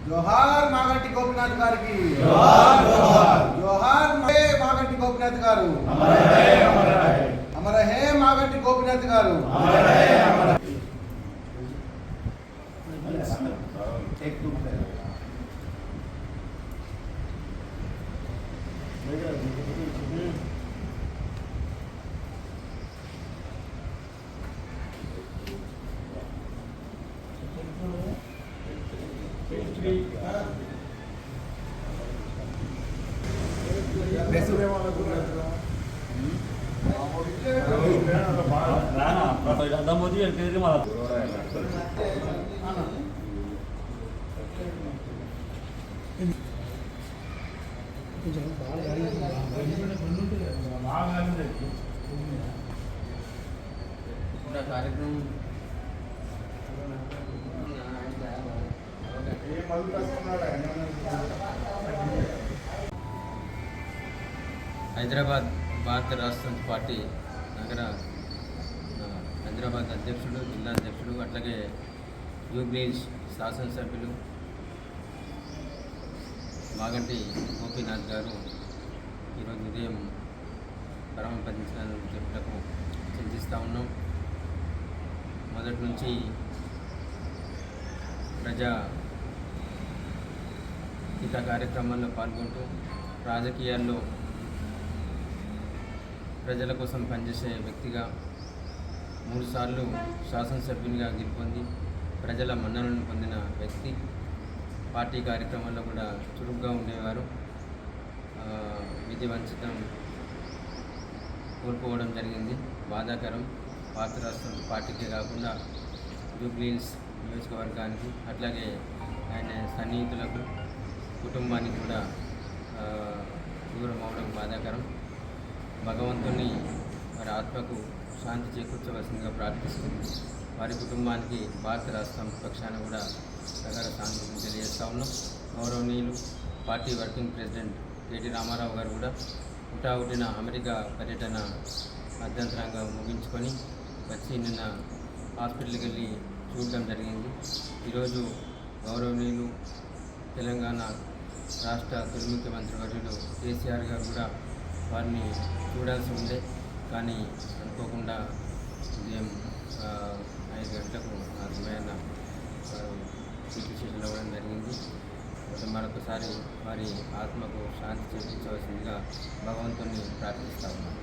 జోహార్ మాగంటి గోపినాథ్ గారికి జోహార్ జోహార్ జోహార్ మాగంటి గోపినాథ్ గారు అమర హే అమర హే అమర హే మాగంటి గోపినాథ్ గారు అమర హే అమర मोदी मला कार्यक्रम హైదరాబాద్ భారత రాష్ట్ర పార్టీ నగర హైదరాబాద్ అధ్యక్షుడు, జిల్లా అధ్యక్షుడు, అట్లాగే యూబ్లీస్ శాసనసభ్యులు మాగంటి గోపీనాథ్ గారు ఈరోజు ఉదయం పరమపదించిన చెప్పులకు చింతిస్తూ ఉన్నాం. మొదటి నుంచి ప్రజా హిత కార్యక్రమాల్లో పాల్గొంటూ రాజకీయాల్లో ప్రజల కోసం పనిచేసే వ్యక్తిగా 3 సార్లు శాసనసభ్యునిగా గెలుపొంది ప్రజల మన్ననలను పొందిన వ్యక్తి. పార్టీ కార్యక్రమాల్లో కూడా చురుగ్గా ఉండేవారు. విధి వంచితం కోల్పోవడం జరిగింది, బాధాకరం. భారత రాష్ట్రం పార్టీకే కాకుండా జూబ్లీహిల్స్ నియోజకవర్గానికి, అట్లాగే ఆయన సన్నిహితులకు, కుటుంబానికి కూడా దూరం అవడం బాధాకరం. భగవంతుని వారి ఆత్మకు శాంతి చేకూర్చవలసిందిగా ప్రార్థిస్తుంది. వారి కుటుంబానికి భారత రాష్ట్రం పక్షాన కూడా ప్రగాఢ సానుభూతిని తెలియజేస్తూ ఉన్నాం. గౌరవనీయులు party working president KT Rama Rao గారు కూడా హుటాహుటిన అమెరికా పర్యటన అర్ధంతరంగా ముగించుకొని వచ్చి నిన్న హాస్పిటల్కి వెళ్ళి చూడడం జరిగింది. ఈరోజు గౌరవనీయులు తెలంగాణ రాష్ట్ర తొలి ముఖ్యమంత్రి వర్యులు కేసీఆర్ గారు కూడా వారిని చూడాల్సి ఉండే, కానీ అనుకోకుండా ఉదయం 5 గంటలకు ఆ సమయాన వారు చికిత్సలు అవ్వడం జరిగింది. మరొకసారి వారి ఆత్మకు శాంతి చేకూర్చవలసిందిగా భగవంతుని ప్రార్థిస్తా ఉన్నాను.